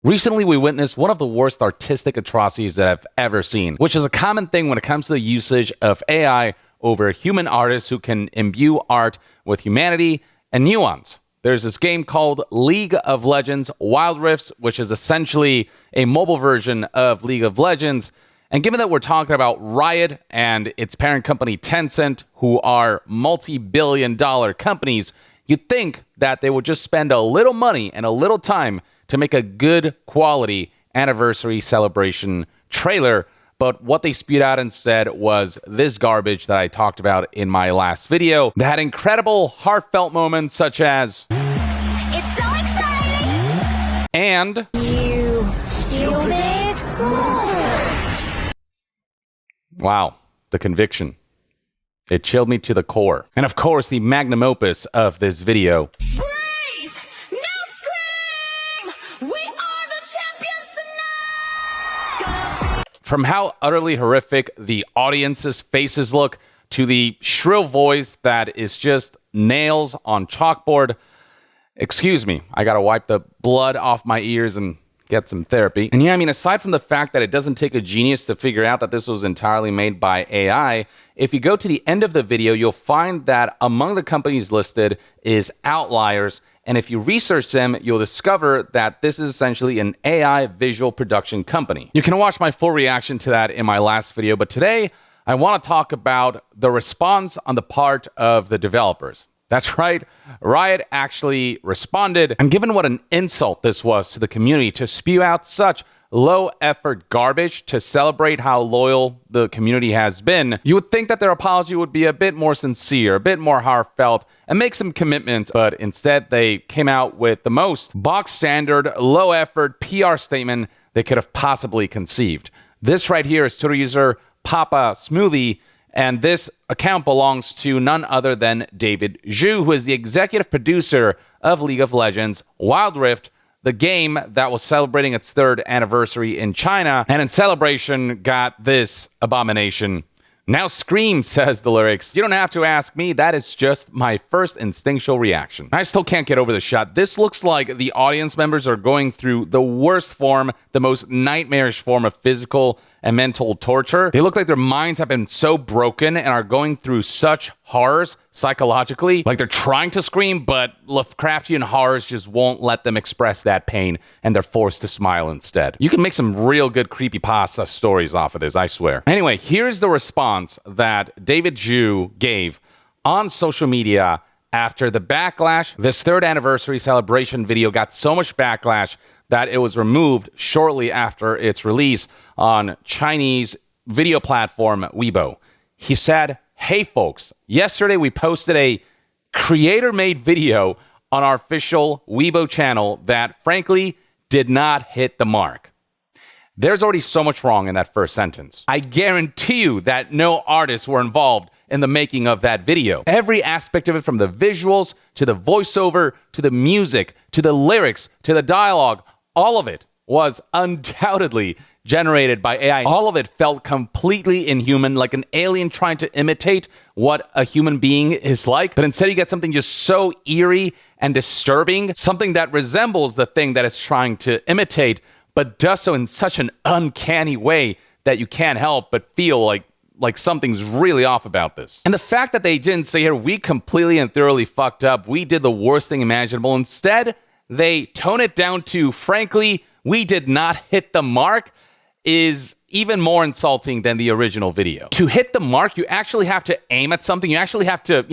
Recently, we witnessed one of the worst artistic atrocities that I've ever seen, which is a common thing when it comes to the usage of AI over human artists who can imbue art with humanity and nuance. There's this game called League of Legends Wild Rifts, which is essentially a mobile version of League of Legends. And given that we're talking about Riot and its parent company Tencent, who are multi-billion-dollar companies, you'd think that they would just spend a little money and a little time to make a good quality anniversary celebration trailer. But what they spewed out instead was this garbage that I talked about in my last video that had incredible heartfelt moments such as It's so exciting! And You stupid fool! Wow, the conviction. It chilled me to the core. And of course, the magnum opus of this video. Breathe! No scream! We are the champions tonight! From how utterly horrific the audience's faces look to the shrill voice that is just nails on chalkboard. Excuse me, I gotta wipe the blood off my ears and get some therapy. And yeah, I mean, aside from the fact that it doesn't take a genius to figure out that this was entirely made by AI, if you go to the end of the video, you'll find that among the companies listed is Outliers. And if you research them, you'll discover that this is essentially an AI visual production company. You can watch my full reaction to that in my last video, but today I want to talk about the response on the part of the developers. That's right, Riot actually responded, and given what an insult this was to the community to spew out such low-effort garbage to celebrate how loyal the community has been, you would think that their apology would be a bit more sincere, a bit more heartfelt, and make some commitments, but instead they came out with the most box-standard, low-effort PR statement they could have possibly conceived. This right here is Twitter user Papa Smoothie, and this account belongs to none other than David Zhu, who is the executive producer of League of Legends Wild Rift, the game that was celebrating its 3rd anniversary in China, and in celebration got this abomination. Now scream, says the lyrics. You don't have to ask me, that is just my first instinctual reaction. I still can't get over the shot. This looks like the audience members are going through the worst form, the most nightmarish form of physical and mental torture. They look like their minds have been so broken and are going through such horrors psychologically. Like they're trying to scream, but Lovecraftian horrors just won't let them express that pain, and they're forced to smile instead. You can make some real good creepypasta stories off of this, I swear. Anyway, here's the response that David Zhu gave on social media after the Backlash. This 3rd anniversary celebration video got so much backlash that it was removed shortly after its release on Chinese video platform Weibo. He said, "Hey folks, yesterday we posted a creator-made video on our official Weibo channel that frankly did not hit the mark." There's already so much wrong in that first sentence. I guarantee you that no artists were involved in the making of that video. Every aspect of it, from the visuals to the voiceover to the music to the lyrics to the dialogue, all of it was undoubtedly generated by AI. All of it felt completely inhuman, like an alien trying to imitate what a human being is like. But instead you get something just so eerie and disturbing, something that resembles the thing that it's trying to imitate, but does so in such an uncanny way that you can't help but feel like something's really off about this. And the fact that they didn't say here, we completely and thoroughly fucked up, we did the worst thing imaginable. Instead, they tone it down to, frankly, we did not hit the mark, is even more insulting than the original video. To hit the mark, you actually have to aim at something. You actually have to,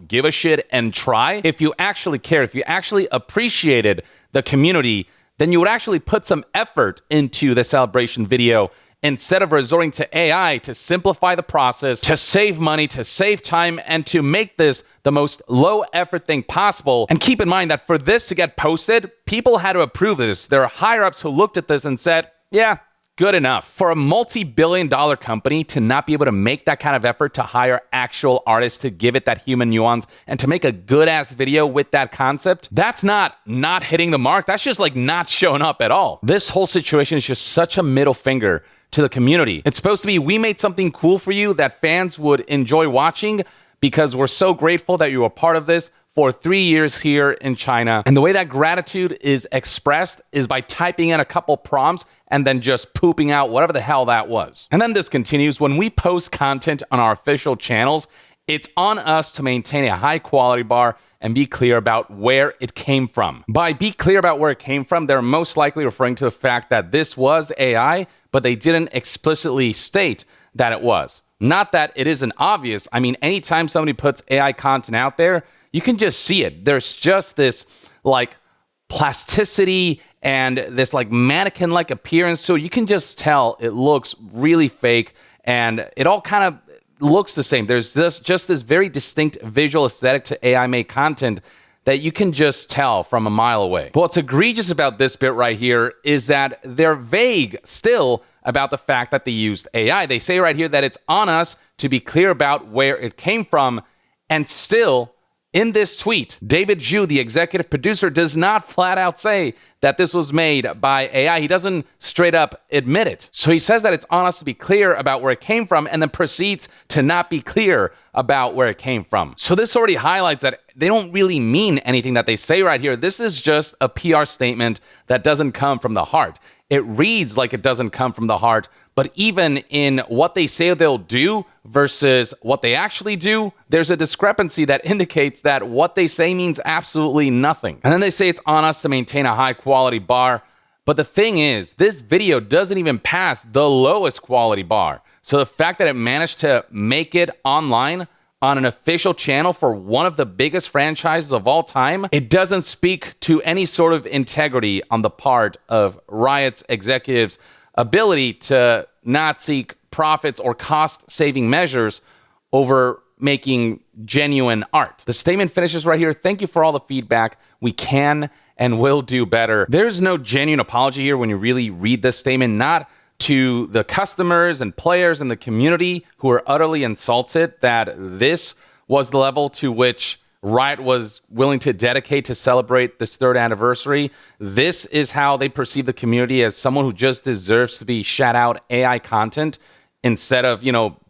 give a shit and try. If you actually care, if you actually appreciated the community, then you would actually put some effort into the celebration video instead of resorting to AI to simplify the process, to save money, to save time, and to make this the most low-effort thing possible. And keep in mind that for this to get posted, people had to approve of this. There are higher-ups who looked at this and said, yeah, good enough. For a multi-billion-dollar company to not be able to make that kind of effort to hire actual artists to give it that human nuance and to make a good-ass video with that concept, that's not hitting the mark. That's just like not showing up at all. This whole situation is just such a middle finger to the community. It's supposed to be, we made something cool for you that fans would enjoy watching because we're so grateful that you were part of this for 3 years here in China. And the way that gratitude is expressed is by typing in a couple prompts and then just pooping out whatever the hell that was. And then this continues. When we post content on our official channels, it's on us to maintain a high quality bar and be clear about where it came from. By be clear about where it came from, they're most likely referring to the fact that this was AI, but they didn't explicitly state that it was. Not that it isn't obvious. I mean, anytime somebody puts AI content out there, you can just see it. There's just this like plasticity and this like mannequin-like appearance. So you can just tell it looks really fake and it all kind of looks the same. There's just this very distinct visual aesthetic to AI-made content that you can just tell from a mile away. But what's egregious about this bit right here is that they're vague still about the fact that they used AI. They say right here that it's on us to be clear about where it came from, and still, in this tweet, David Zhu, the executive producer, does not flat out say that this was made by AI. He doesn't straight up admit it. So he says that it's on us to be clear about where it came from and then proceeds to not be clear about where it came from. So this already highlights that they don't really mean anything that they say right here. This is just a PR statement that doesn't come from the heart. It reads like it doesn't come from the heart, but even in what they say they'll do versus what they actually do, there's a discrepancy that indicates that what they say means absolutely nothing. And then they say it's on us to maintain a high quality bar. But the thing is, this video doesn't even pass the lowest quality bar. So the fact that it managed to make it online on an official channel for one of the biggest franchises of all time, it doesn't speak to any sort of integrity on the part of Riot's executives' ability to not seek profits or cost-saving measures over making genuine art. The statement finishes right here. Thank you for all the feedback. We can and will do better. There's no genuine apology here when you really read this statement, not to the customers and players in the community who are utterly insulted that this was the level to which Riot was willing to dedicate to celebrate this 3rd anniversary. This is how they perceive the community, as someone who just deserves to be shout out AI content instead of,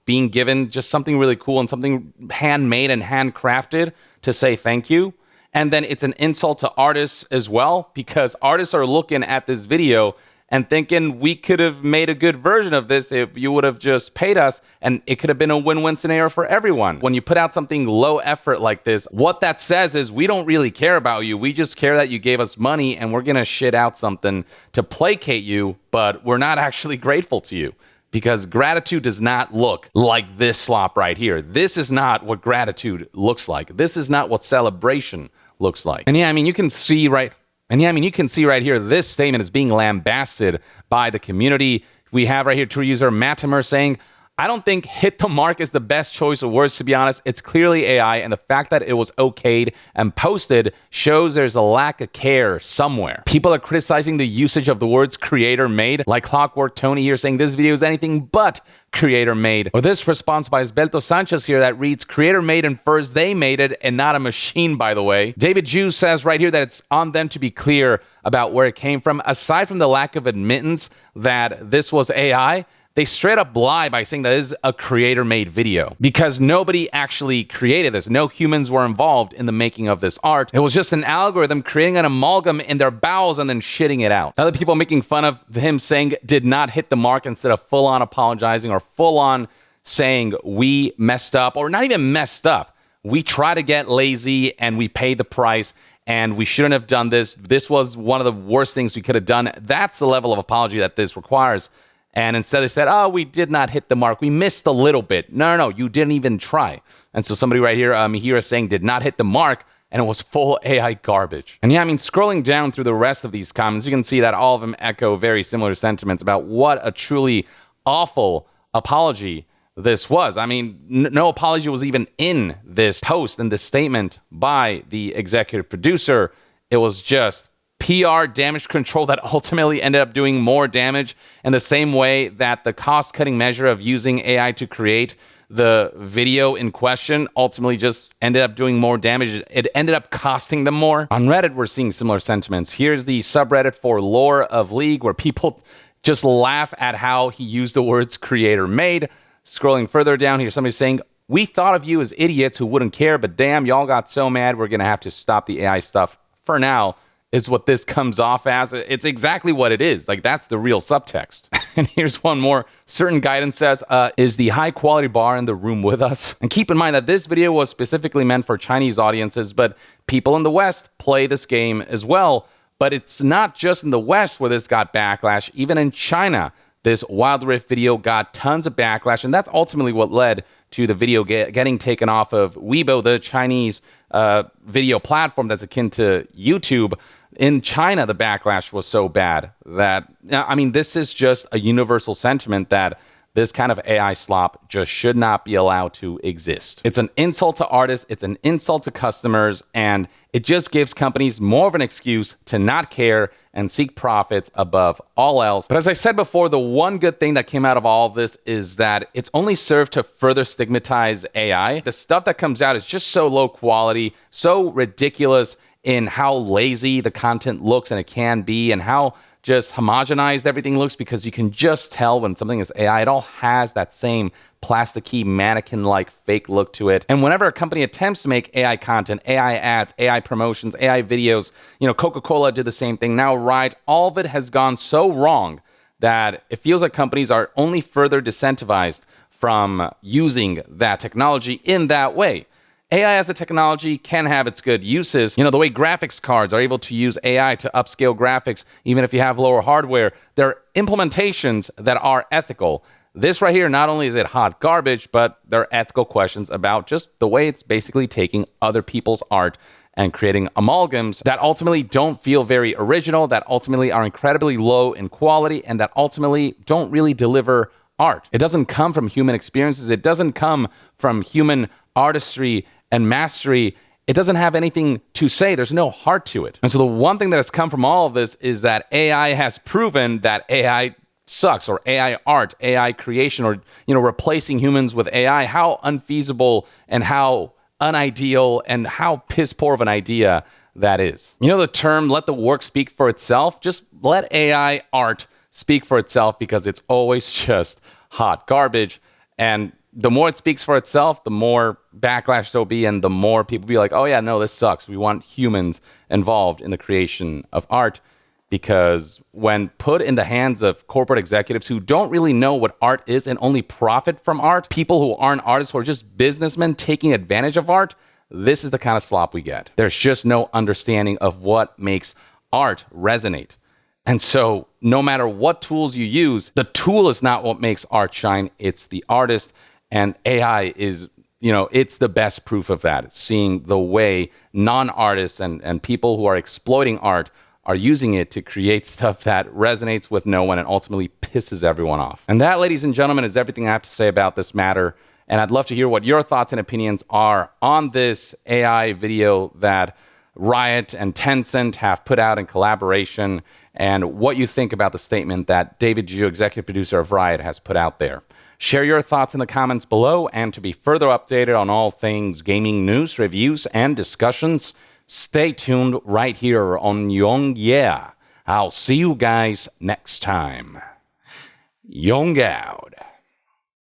being given just something really cool and something handmade and handcrafted to say thank you. And then it's an insult to artists as well, because artists are looking at this video and thinking we could have made a good version of this if you would have just paid us, and it could have been a win-win scenario for everyone. When you put out something low effort like this, what that says is we don't really care about you. We just care that you gave us money and we're gonna shit out something to placate you, but we're not actually grateful to you. Because gratitude does not look like this slop right here. This is not what gratitude looks like. This is not what celebration looks like. And you can see right here, this statement is being lambasted by the community. We have right here Twitter user Matimer saying, I don't think hit the mark is the best choice of words, to be honest. It's clearly AI, and the fact that it was okayed and posted shows there's a lack of care somewhere. People are criticizing the usage of the words creator made, like Clockwork Tony here saying this video is anything but creator made. Or this response by Esbelto Sanchez here that reads, creator made infers they made it and not a machine, by the way. David Zhu says right here that it's on them to be clear about where it came from. Aside from the lack of admittance that this was AI, they straight up lie by saying that this is a creator-made video, because nobody actually created this. No humans were involved in the making of this art. It was just an algorithm creating an amalgam in their bowels and then shitting it out. Other people making fun of him saying did not hit the mark instead of full-on apologizing or full-on saying we messed up, or not even messed up. We try to get lazy and we pay the price and we shouldn't have done this. This was one of the worst things we could have done. That's the level of apology that this requires. And instead they said, oh, we did not hit the mark. We missed a little bit. No, you didn't even try. And so somebody right here, here is saying did not hit the mark, and it was full AI garbage. And scrolling down through the rest of these comments, you can see that all of them echo very similar sentiments about what a truly awful apology this was. No apology was even in this post, in this statement by the executive producer. It was just PR damage control that ultimately ended up doing more damage, in the same way that the cost-cutting measure of using AI to create the video in question ultimately just ended up doing more damage. It ended up costing them more. On Reddit, we're seeing similar sentiments. Here's the subreddit for Lore of League, where people just laugh at how he used the words creator made. Scrolling further down here, somebody's saying, We thought of you as idiots who wouldn't care, but damn, y'all got so mad we're going to have to stop the AI stuff for now, is what this comes off as. It's exactly what it is. Like, that's the real subtext. And here's one more. Certain guidance says, is the high quality bar in the room with us? And keep in mind that this video was specifically meant for Chinese audiences, but people in the West play this game as well. But it's not just in the West where this got backlash. Even in China, this Wild Rift video got tons of backlash. And that's ultimately what led to the video getting taken off of Weibo, the Chinese video platform that's akin to YouTube. In China, the backlash was so bad that, I mean, this is just a universal sentiment that this kind of AI slop just should not be allowed to exist. It's an insult to artists, it's an insult to customers, and it just gives companies more of an excuse to not care and seek profits above all else. But as I said before, the one good thing that came out of all of this is that it's only served to further stigmatize AI. The stuff that comes out is just so low quality, so ridiculous in how lazy the content looks and it can be, and how just homogenized everything looks, because you can just tell when something is AI. It all has that same plasticky, mannequin-like fake look to it. And whenever a company attempts to make AI content, AI ads, AI promotions, AI videos, Coca-Cola did the same thing. Now Riot, all of it has gone so wrong that it feels like companies are only further disincentivized from using that technology in that way. AI as a technology can have its good uses. The way graphics cards are able to use AI to upscale graphics, even if you have lower hardware, there are implementations that are ethical. This right here, not only is it hot garbage, but there are ethical questions about just the way it's basically taking other people's art and creating amalgams that ultimately don't feel very original, that ultimately are incredibly low in quality, and that ultimately don't really deliver art. It doesn't come from human experiences. It doesn't come from human artistry and mastery. It doesn't have anything to say. There's no heart to it. And so the one thing that has come from all of this is that AI has proven that AI sucks, or AI art, AI creation, or replacing humans with AI, how unfeasible and how unideal and how piss poor of an idea that is. The term, let the work speak for itself. Just let AI art speak for itself, because it's always just hot garbage. And the more it speaks for itself, the more backlash there'll be, and the more people be like, oh yeah, no, this sucks. We want humans involved in the creation of art. Because when put in the hands of corporate executives who don't really know what art is and only profit from art, people who aren't artists, who are just businessmen taking advantage of art, this is the kind of slop we get. There's just no understanding of what makes art resonate. And so no matter what tools you use, the tool is not what makes art shine, it's the artist. And AI is, it's the best proof of that. It's seeing the way non-artists and people who are exploiting art are using it to create stuff that resonates with no one and ultimately pisses everyone off. And that, ladies and gentlemen, is everything I have to say about this matter. And I'd love to hear what your thoughts and opinions are on this AI video that Riot and Tencent have put out in collaboration, and what you think about the statement that David Zhu, executive producer of Riot, has put out there. Share your thoughts in the comments below, and to be further updated on all things gaming news, reviews, and discussions, stay tuned right here on Young Yeah. I'll see you guys next time. Young out.